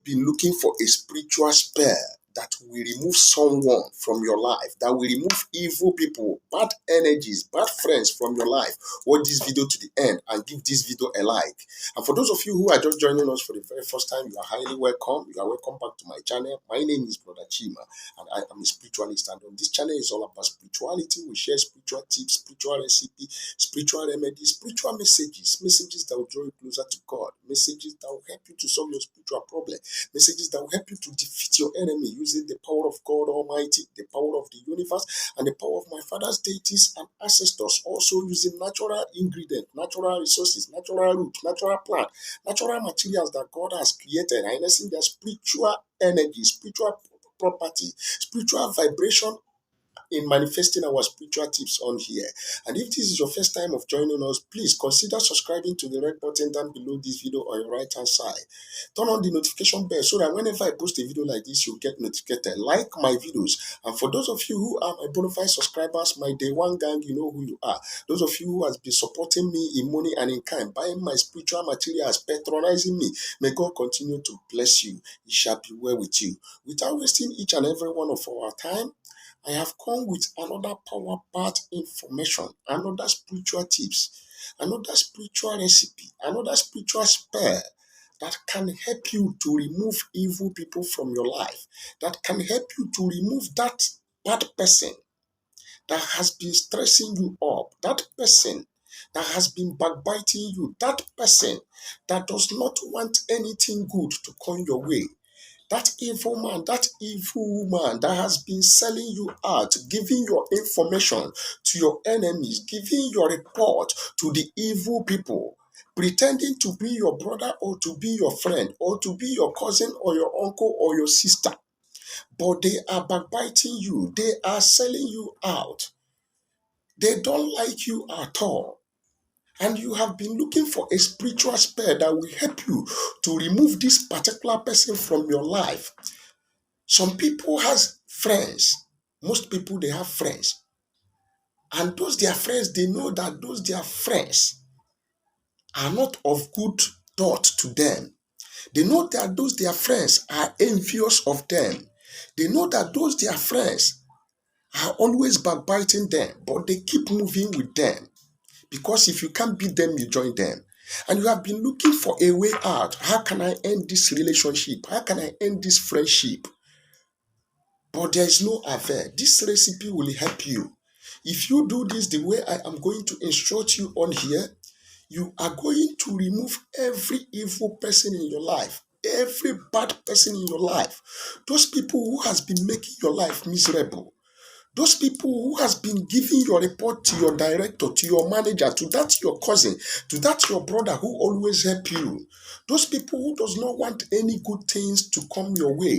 been looking for a spiritual spell that will remove someone from your life, that will remove evil people, bad energies, bad friends from your life, watch this video to the end and give this video a like. And for those of you who are just joining us for the very first time, you are highly welcome. You are welcome back to my channel. My name is Brother Chima, and I am a spiritualist. And on this channel is all about spirituality. We share spiritual tips, spiritual recipe, spiritual remedies, spiritual messages that will draw you closer to God, messages that will help you to solve your spiritual problem, messages that will help you to defeat your enemy using the power of God Almighty, the power of the universe, and the power of my father's deities and ancestors, also using natural ingredients, natural resources, natural roots, natural plant, natural materials that God has created, and harnessing their spiritual energy, spiritual property, spiritual vibration in manifesting our spiritual tips on here. And if this is your first time of joining us, please consider subscribing to the red button down below this video on your right hand side. Turn on the notification bell so that whenever I post a video like this, you'll get notified. Like my videos. And for those of you who are my bona fide subscribers, my day one gang, you know who you are. Those of you who has been supporting me in money and in kind, buying my spiritual materials, patronizing me, may God continue to bless you. It shall be well with you. Without wasting each and every one of our time, I have come with another power-packed information, another spiritual tips, another spiritual recipe, another spiritual spell that can help you to remove evil people from your life, that can help you to remove that bad person that has been stressing you up, that person that has been backbiting you, that person that does not want anything good to come your way. That evil man, that evil woman that has been selling you out, giving your information to your enemies, giving your report to the evil people, pretending to be your brother or to be your friend or to be your cousin or your uncle or your sister. But they are backbiting you. They are selling you out. They don't like you at all. And you have been looking for a spiritual spell that will help you to remove this particular person from your life. Some people has friends. Most people, they have friends. And those their friends, they know that those their friends are not of good thought to them. They know that those their friends are envious of them. They know that those their friends are always backbiting them, but they keep moving with them. Because if you can't beat them, you join them. And you have been looking for a way out. How can I end this relationship? How can I end this friendship? But there is no avail. This recipe will help you. If you do this the way I am going to instruct you on here, you are going to remove every evil person in your life, every bad person in your life, those people who has been making your life miserable, those people who has been giving your report to your director, to your manager, to that your cousin, to that your brother who always help you, those people who does not want any good things to come your way.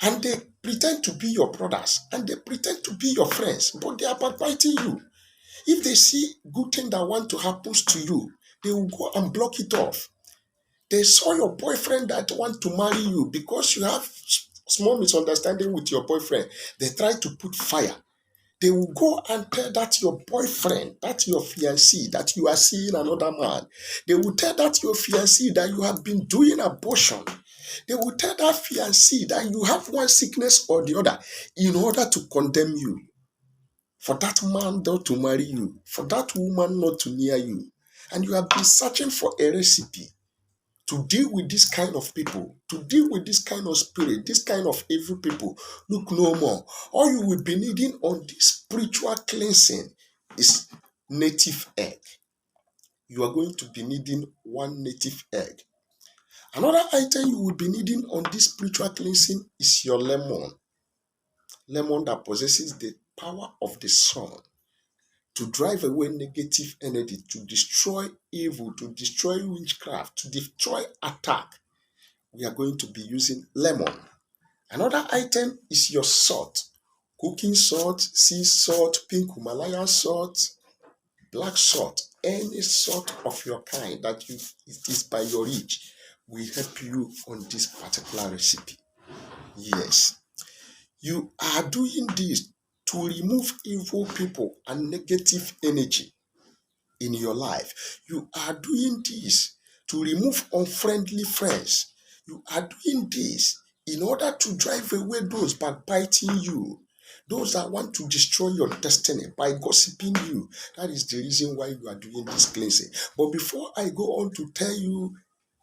And they pretend to be your brothers and they pretend to be your friends, but they are backbiting you. If they see good thing that want to happen to you, they will go and block it off. They saw your boyfriend that want to marry you because you have small misunderstanding with your boyfriend. They try to put fire. They will go and tell that your boyfriend, that your fiancé, that you are seeing another man. They will tell that your fiancé that you have been doing abortion. They will tell that fiancé that you have one sickness or the other in order to condemn you. For that man not to marry you, for that woman not to near you. And you have been searching for a recipe to deal with this kind of people, to deal with this kind of spirit, this kind of evil people. Look no more. All you will be needing on this spiritual cleansing is native egg. You are going to be needing one native egg. Another item you will be needing on this spiritual cleansing is your lemon. Lemon that possesses the power of the sun to drive away negative energy, to destroy evil, to destroy witchcraft, to destroy attack. We are going to be using lemon. Another item is your salt. Cooking salt, sea salt, pink Himalayan salt, black salt, any salt of your kind that it is by your reach will help you on this particular recipe. Yes, you are doing this to remove evil people and negative energy in your life. You are doing this to remove unfriendly friends, You are doing this in order to drive away those backbiting you, those that want to destroy your destiny by gossiping you. That is the reason why you are doing this cleansing. But before I go on to tell you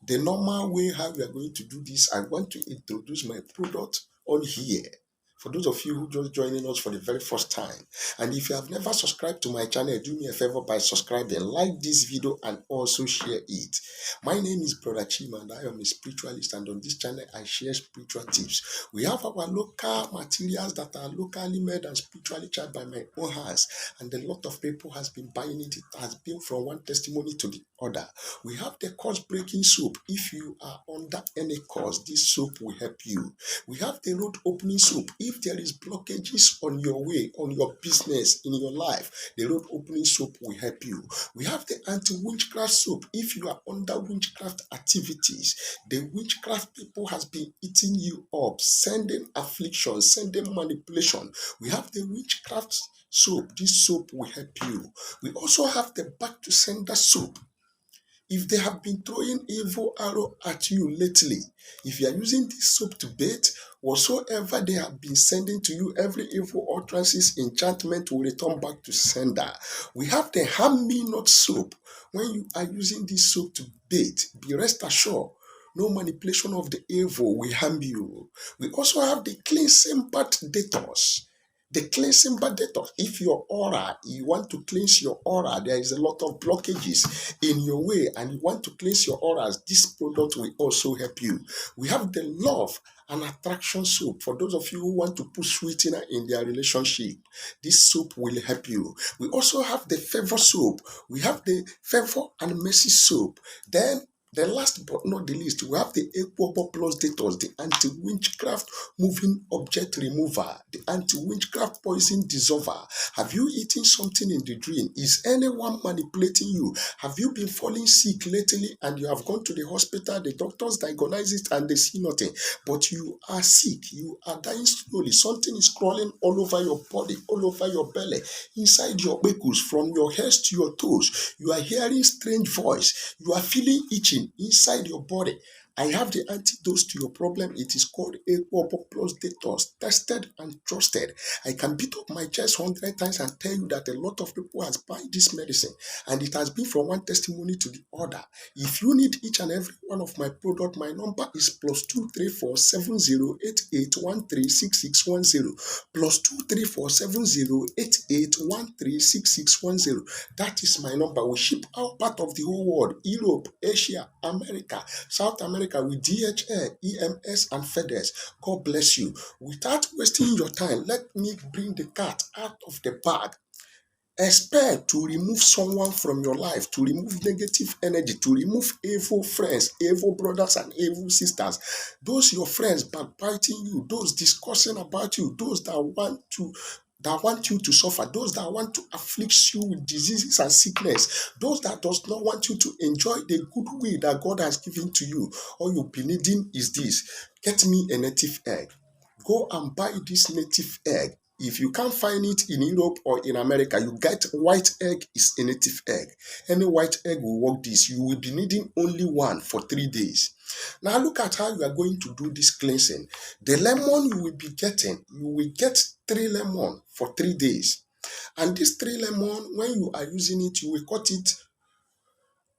the normal way how we are going to do this, I want to introduce my product on here. For those of you who just joining us for the very first time, and if you have never subscribed to my channel, do me a favor by subscribing, like this video, and also share it. My name is Brother Chima, and I am a spiritualist, and on this channel I share spiritual tips. We have our local materials that are locally made and spiritually charged by my own hands, and a lot of people has been buying it. It has been from one testimony to the other. We have the course breaking soap. If you are under any course, this soap will help you. We have the road opening soap. If there is blockages on your way, on your business, in your life, the road opening soap will help you. We have the anti-witchcraft soap. If you are under witchcraft activities, the witchcraft people has been eating you up, sending affliction, sending manipulation. We have the witchcraft soap. This soap will help you. We also have the back to sender soap. If they have been throwing evil arrow at you lately, if you are using this soap to bait, whatsoever they have been sending to you, every evil utterances, enchantment will return back to sender. We have the harm me not soap. When you are using this soap to bait, be rest assured, no manipulation of the evil will harm you. We also have the cleansing bath detox. The cleansing bath detox. If your aura, you want to cleanse your aura, there is a lot of blockages in your way and you want to cleanse your auras, this product will also help you. We have the love and attraction soap. For those of you who want to put sweetener in their relationship, this soap will help you. We also have the favor soap. We have the favor and mercy soap. Then the last but not the least, we have the Equable Plus Detox, the anti-witchcraft moving object remover, the anti-witchcraft poison dissolver. Have you eaten something in the dream? Is anyone manipulating you? Have you been falling sick lately and you have gone to the hospital, the doctors diagnose it and they see nothing, but you are sick, you are dying slowly, something is crawling all over your body, all over your belly, inside your ankles, from your head to your toes. You are hearing strange voice, you are feeling itching inside your body. I have the antidote to your problem. It is called Equable Plus Detox, tested and trusted. I can beat up my chest 100 times and tell you that a lot of people has bought this medicine and it has been from one testimony to the other. If you need each and every one of my product, my number is +2347088136610, +2347088136610. That is my number. We ship out part of the whole world, Europe, Asia, America, South America, with DHL, EMS, and FedEx. God bless you. Without wasting your time, let me bring the cat out of the bag. Expect to remove someone from your life, to remove negative energy, to remove evil friends, evil brothers and evil sisters. Those your friends backbiting you, those discussing about you, those that want you to suffer, those that want to afflict you with diseases and sickness, those that does not want you to enjoy the good will that God has given to you. All you'll be needing is this: get me a native egg. Go and buy this native egg. If you can't find it in Europe or in America, you get white egg is a native egg. Any white egg will work this. You will be needing only one for 3 days. Now look at how you are going to do this cleansing. The lemon you will be getting, you will get 3 lemon for 3 days. And this 3 lemon, when you are using it, you will cut it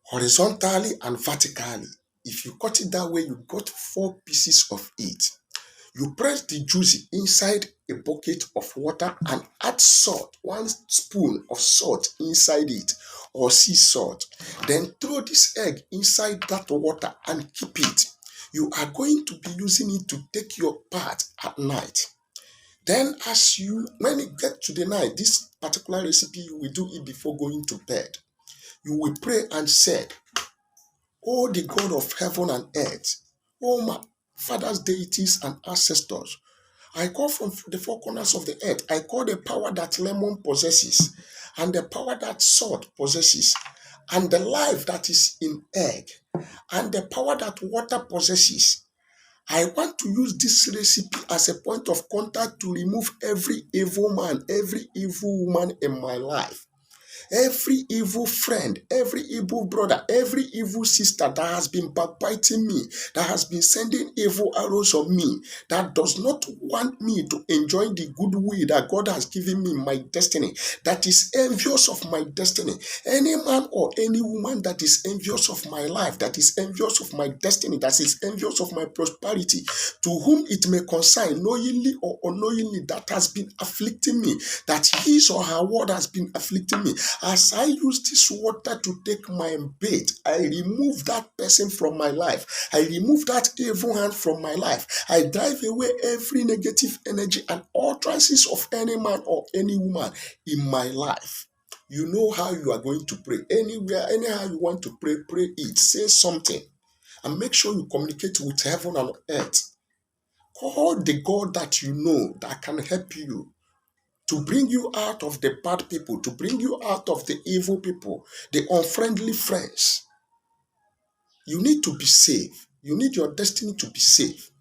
horizontally and vertically. If you cut it that way, you got 4 pieces of it. You press the juice inside a bucket of water and add salt, 1 spoon of salt inside it, or sea salt. Then throw this egg inside that water and keep it. You are going to be using it to take your bath at night. Then when you get to the night, this particular recipe, you will do it before going to bed. You will pray and say, "Oh, the God of heaven and earth, oh my fathers, deities, and ancestors, I call from the 4 corners of the earth. I call the power that lemon possesses, and the power that salt possesses, and the life that is in egg, and the power that water possesses. I want to use this recipe as a point of contact to remove every evil man, every evil woman in my life. Every evil friend, every evil brother, every evil sister that has been backbiting me, that has been sending evil arrows on me, that does not want me to enjoy the good way that God has given me, my destiny, that is envious of my destiny. Any man or any woman that is envious of my life, that is envious of my destiny, that is envious of my prosperity, to whom it may concern, knowingly or unknowingly, that has been afflicting me, that his or her word has been afflicting me. As I use this water to take my bait, I remove that person from my life. I remove that evil hand from my life. I drive away every negative energy and utterances of any man or any woman in my life. You know how you are going to pray. Anywhere, anyhow you want to pray, pray it. Say something. And make sure you communicate with heaven and earth. Call the God that you know that can help you to bring you out of the bad people, to bring you out of the evil people, the unfriendly friends. You need to be safe. You need your destiny to be safe.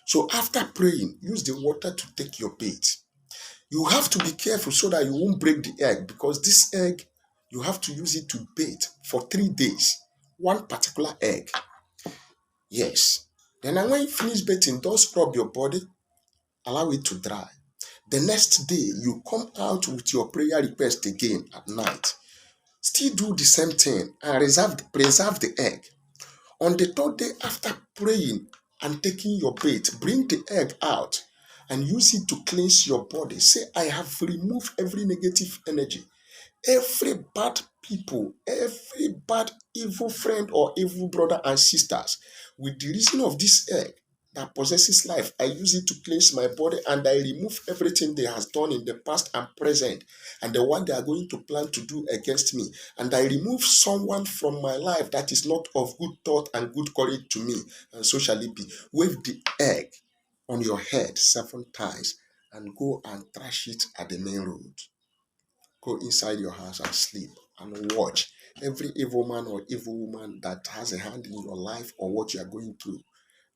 So after praying, use the water to take your bait. You have to be careful so that you won't break the egg, because this egg, you have to use it to bait for 3 days. One particular egg. Yes. Then when you finish baiting, don't scrub your body. Allow it to dry. The next day, you come out with your prayer request again at night. Still do the same thing and preserve the egg. On the 3rd day after praying and taking your bait, bring the egg out and use it to cleanse your body. Say, I have removed every negative energy, every bad people, every bad evil friend or evil brother and sisters. With the reason of this egg that possesses life, I use it to cleanse my body, and I remove everything they has done in the past and present, and the one they are going to plan to do against me. And I remove someone from my life that is not of good thought and good courage to me, and so shall it be. Wave the egg on your head 7 times and go and trash it at the main road. Go inside your house and sleep and watch every evil man or evil woman that has a hand in your life or what you are going through.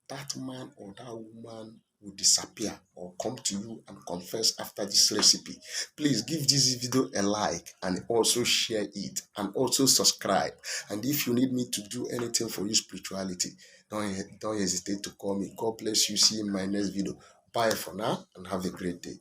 That man or that woman will disappear or come to you and confess after this recipe. Please give this video a like and also share it and also subscribe. And if you need me to do anything for you spirituality, don't hesitate to call me. God bless you. See you in my next video. Bye for now and have a great day.